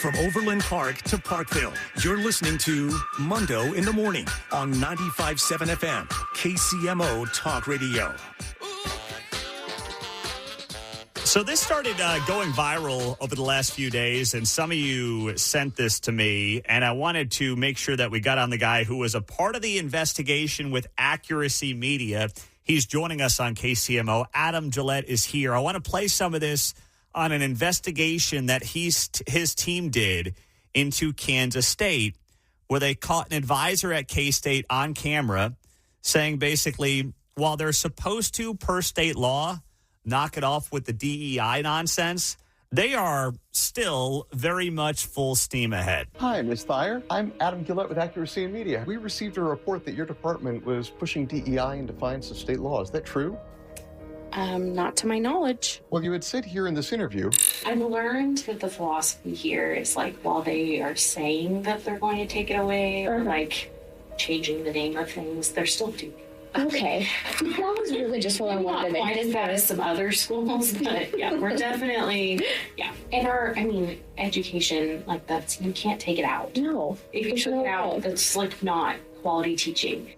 From Overland Park to Parkville, you're listening to Mundo in the Morning on 95.7 FM, KCMO Talk Radio. So this started going viral over the last few days, and some of you sent this to me, and I wanted to make sure that we got on the guy who was a part of the investigation with Accuracy Media. He's joining us on KCMO. Adam Guillette is here. I want to play some of this on an investigation that his team did into Kansas State, where they caught an advisor at K-State on camera saying basically, while they're supposed to, per state law, knock it off with the DEI nonsense, they are still very much full steam ahead. Hi, Ms. Thayer. I'm Adam Guillette with Accuracy Media. We received a report that your department was pushing DEI in defiance of state law. Is that true? Not to my knowledge. Well, you had said here in this interview. I've learned that the philosophy here is like, while they are saying that they're going to take it away or like changing the name of things, they're still doing it. Okay. That was really just what I wanted. Not quite as bad as some other schools, but yeah, we're definitely, yeah. And education, like that's, you can't take it out. No. If you took it out, that's like not quality teaching.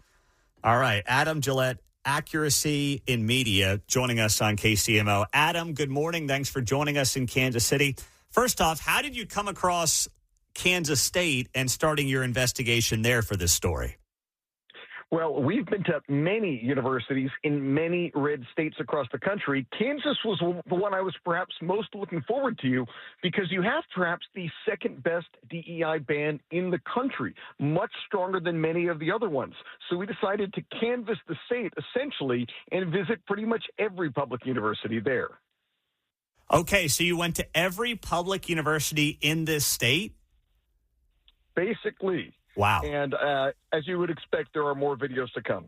All right. Adam Guillette, Accuracy in Media, joining us on KCMO. Adam, good morning. Thanks for joining us in Kansas City. First off, how did you come across Kansas State and starting your investigation there for this story? Well, we've been to many universities in many red states across the country. Kansas was the one I was perhaps most looking forward to because you have perhaps the second best DEI ban in the country, much stronger than many of the other ones. So we decided to canvass the state essentially and visit pretty much every public university there. Okay, so you went to every public university in this state? Basically. Wow. And as you would expect, there are more videos to come.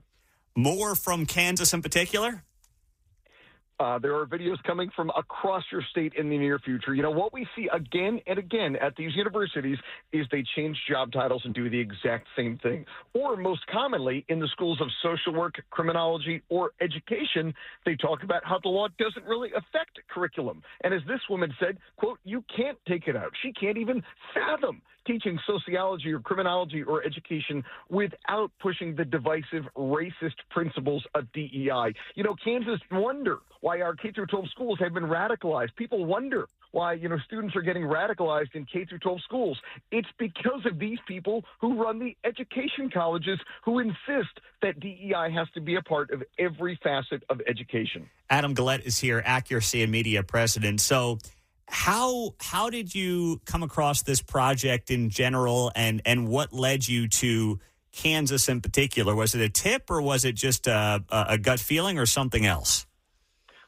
More from Kansas in particular? There are videos coming from across your state in the near future. You know, what we see again and again at these universities is they change job titles and do the exact same thing. Or most commonly in the schools of social work, criminology, or education, they talk about how the law doesn't really affect curriculum. And as this woman said, quote, you can't take it out. She can't even fathom teaching sociology or criminology or education without pushing the divisive, racist principles of DEI. You know, Kansas wonder why our K-12 schools have been radicalized. People wonder why, students are getting radicalized in K-12 schools. It's because of these people who run the education colleges who insist that DEI has to be a part of every facet of education. Adam Guillette is here, Accuracy and Media President. So how did you come across this project in general, and what led you to Kansas in particular? Was it a tip, or was it just a gut feeling, or something else?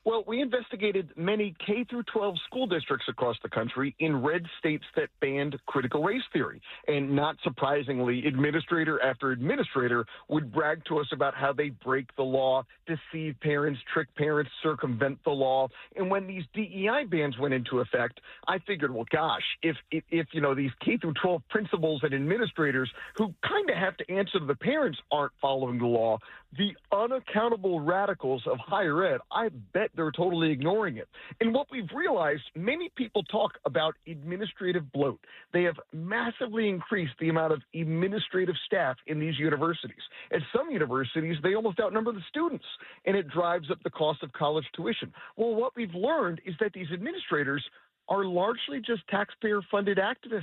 Well, we investigated many K-12 school districts across the country in red states that banned critical race theory. And not surprisingly, administrator after administrator would brag to us about how they break the law, deceive parents, trick parents, circumvent the law. And when these DEI bans went into effect, I figured, well, gosh, if these K-12 principals and administrators who kind of have to answer to the parents aren't following the law, the unaccountable radicals of higher ed, I bet they're totally ignoring it. And what we've realized, many people talk about administrative bloat. They have massively increased the amount of administrative staff in these universities. At some universities, they almost outnumber the students, and it drives up the cost of college tuition. Well, what we've learned is that these administrators are largely just taxpayer-funded activists.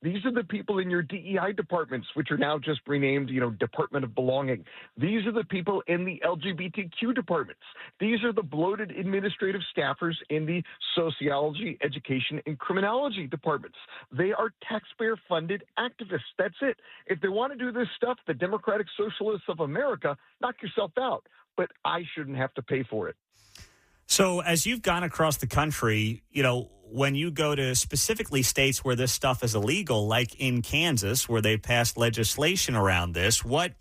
These are the people in your DEI departments, which are now just renamed, Department of Belonging. These are the people in the LGBTQ departments. These are the bloated administrative staffers in the sociology, education, and criminology departments. They are taxpayer-funded activists. That's it. If they want to do this stuff, the Democratic Socialists of America, knock yourself out. But I shouldn't have to pay for it. So as you've gone across the country, when you go to specifically states where this stuff is illegal, like in Kansas, where they passed legislation around this, what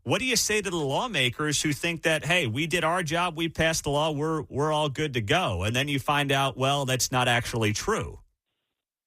do you say to the lawmakers who think that, hey, we did our job, we passed the law, we're all good to go? And then you find out, well, that's not actually true.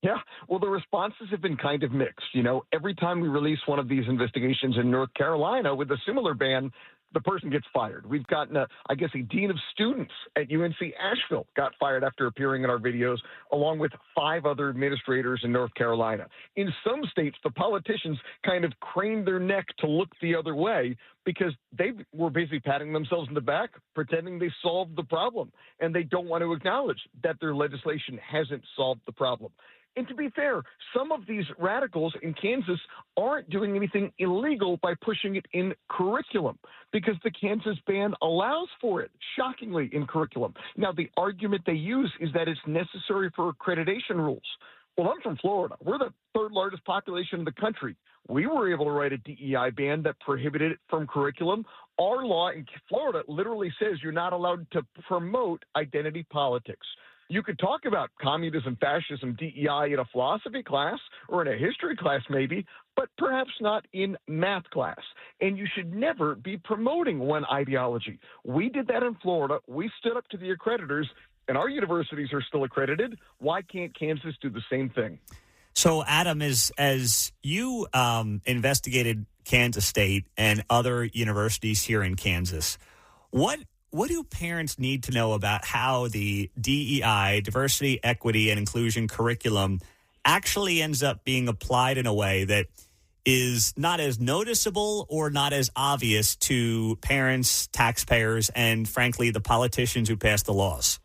Yeah, well, the responses have been kind of mixed. Every time we release one of these investigations in North Carolina with a similar ban, the person gets fired. We've gotten, a dean of students at UNC Asheville got fired after appearing in our videos, along with 5 other administrators in North Carolina. In some states, the politicians kind of craned their neck to look the other way because they were busy patting themselves in the back, pretending they solved the problem. And they don't want to acknowledge that their legislation hasn't solved the problem. And to be fair, some of these radicals in Kansas aren't doing anything illegal by pushing it in curriculum because the Kansas ban allows for it, shockingly, in curriculum. Now, the argument they use is that it's necessary for accreditation rules. Well, I'm from Florida. We're the 3rd largest population in the country. We were able to write a DEI ban that prohibited it from curriculum. Our law in Florida literally says you're not allowed to promote identity politics. You could talk about communism, fascism, DEI in a philosophy class or in a history class maybe, but perhaps not in math class. And you should never be promoting one ideology. We did that in Florida. We stood up to the accreditors, and our universities are still accredited. Why can't Kansas do the same thing? So, Adam, as you investigated Kansas State and other universities here in Kansas, what do parents need to know about how the DEI, diversity, equity, and inclusion curriculum actually ends up being applied in a way that is not as noticeable or not as obvious to parents, taxpayers, and, frankly, the politicians who pass the laws?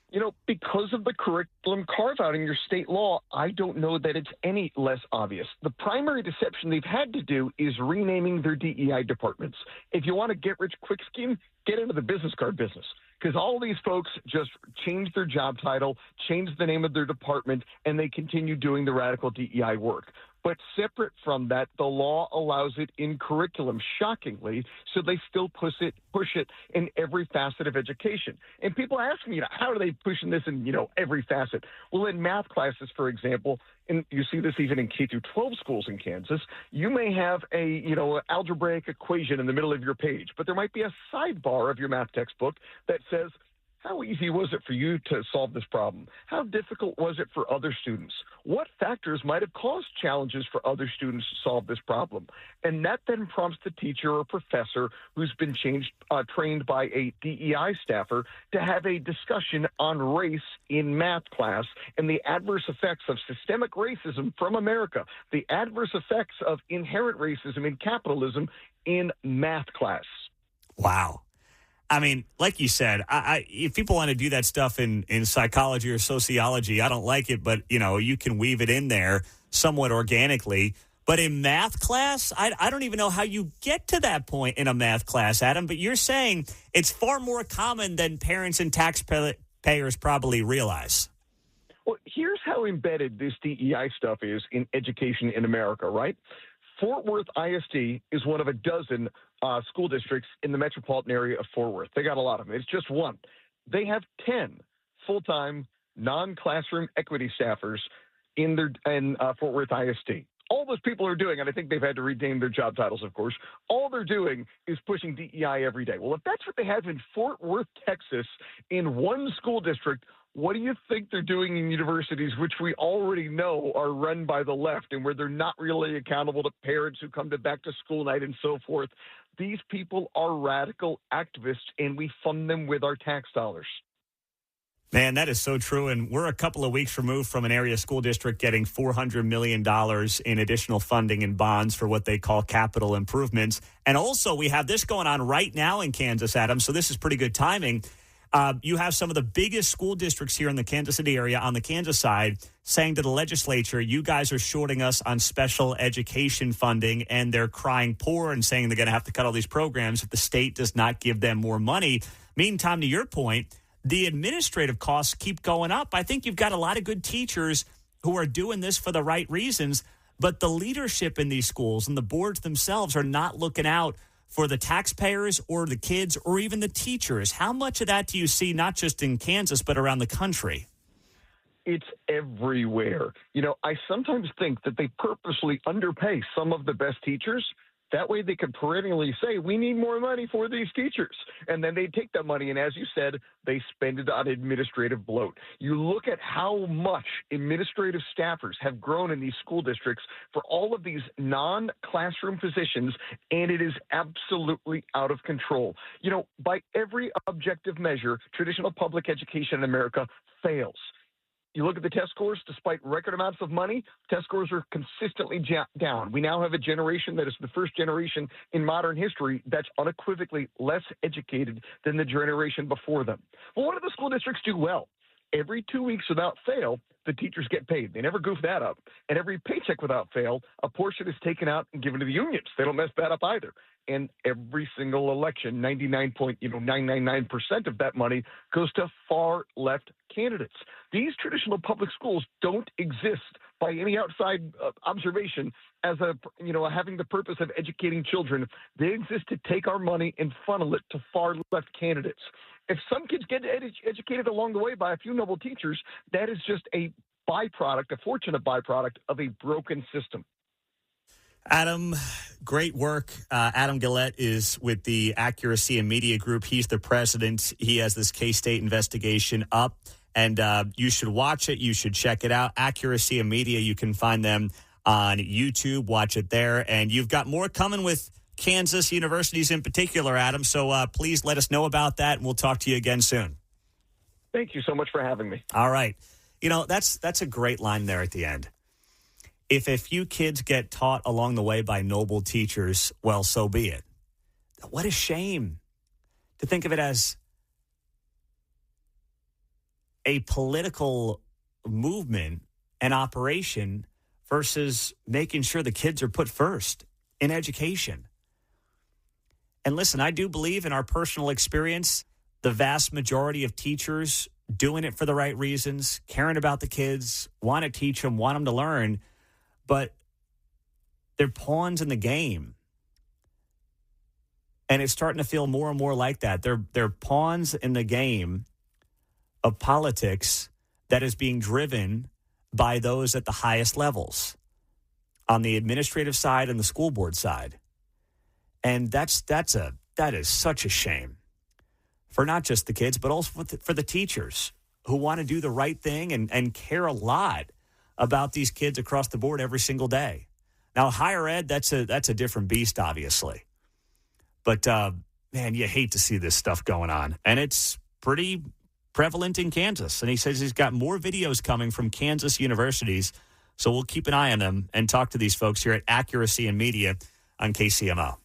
You know, because of the curriculum carve-out in your state law, I don't know that it's any less obvious. The primary deception they've had to do is renaming their DEI departments. If you want a get-rich-quick scheme, get into the business card business, because all these folks just change their job title, change the name of their department, and they continue doing the radical DEI work. But separate from that, the law allows it in curriculum, shockingly, so they still push it in every facet of education. And people ask me, how are they pushing this in, every facet? Well, in math classes, for example, and you see this even in K through 12 schools in Kansas, you may have a, algebraic equation in the middle of your page, but there might be a sidebar of your math textbook that says, how easy was it for you to solve this problem? How difficult was it for other students? What factors might have caused challenges for other students to solve this problem? And that then prompts the teacher or professor who's been trained by a DEI staffer to have a discussion on race in math class and the adverse effects of systemic racism from America, the adverse effects of inherent racism in capitalism in math class. Wow. I mean, like you said, if people want to do that stuff in psychology or sociology, I don't like it, but, you can weave it in there somewhat organically. But in math class, I don't even know how you get to that point in a math class, Adam. But you're saying it's far more common than parents and taxpayers probably realize. Well, here's how embedded this DEI stuff is in education in America, right? Fort Worth ISD is one of a dozen school districts in the metropolitan area of Fort Worth. They got a lot of them. It's just one. They have 10 full-time, non-classroom equity staffers in Fort Worth ISD. All those people are doing, and I think they've had to rename their job titles, of course, all they're doing is pushing DEI every day. Well, if that's what they have in Fort Worth, Texas, in one school district, what do you think they're doing in universities, which we already know are run by the left and where they're not really accountable to parents who come to back-to-school night and so forth? These people are radical activists, and we fund them with our tax dollars. Man, that is so true. And we're a couple of weeks removed from an area school district getting $400 million in additional funding and bonds for what they call capital improvements. And also, we have this going on right now in Kansas, Adam, so this is pretty good timing. You have some of the biggest school districts here in the Kansas City area on the Kansas side saying to the legislature, you guys are shorting us on special education funding, and they're crying poor and saying they're going to have to cut all these programs if the state does not give them more money. Meantime, to your point, the administrative costs keep going up. I think you've got a lot of good teachers who are doing this for the right reasons, but the leadership in these schools and the boards themselves are not looking out for the taxpayers or the kids or even the teachers. How much of that do you see not just in Kansas but around the country? It's everywhere. I sometimes think that they purposely underpay some of the best teachers That way they could perennially say, we need more money for these teachers. And then they take that money, and as you said, they spend it on administrative bloat. You look at how much administrative staffers have grown in these school districts for all of these non-classroom positions, and it is absolutely out of control. You know, by every objective measure, traditional public education in America fails. You look at the test scores, despite record amounts of money, test scores are consistently down. We now have a generation that is the first generation in modern history that's unequivocally less educated than the generation before them. Well, what do the school districts do well? Every 2 weeks without fail, the teachers get paid. They never goof that up. And every paycheck without fail, a portion is taken out and given to the unions. They don't mess that up either. And every single election, 999% of that money goes to far left candidates. These traditional public schools don't exist by any outside observation as having the purpose of educating children. They exist to take our money and funnel it to far left candidates. If some kids get educated along the way by a few noble teachers, that is just a byproduct, a fortunate byproduct of a broken system. Adam, great work. Adam Guillette is with the Accuracy and Media Group. He's the president. He has this K-State investigation up, and you should watch it. You should check it out. Accuracy and Media, you can find them on YouTube. Watch it there. And you've got more coming with Kansas universities in particular, Adam. So please let us know about that, and we'll talk to you again soon. Thank you so much for having me. All right. You know, that's a great line there at the end. If a few kids get taught along the way by noble teachers, well, so be it. What a shame to think of it as a political movement and operation versus making sure the kids are put first in education. And listen, I do believe in our personal experience, the vast majority of teachers doing it for the right reasons, caring about the kids, want to teach them, want them to learn, but they're pawns in the game. And it's starting to feel more and more like that. They're pawns in the game of politics that is being driven by those at the highest levels on the administrative side and the school board side. And that is such a shame for not just the kids, but also for the teachers who want to do the right thing and care a lot about these kids across the board every single day. Now, higher ed, that's a different beast, obviously. But, man, you hate to see this stuff going on. And it's pretty prevalent in Kansas. And he says he's got more videos coming from Kansas universities. So we'll keep an eye on them and talk to these folks here at Accuracy and Media on KCMO.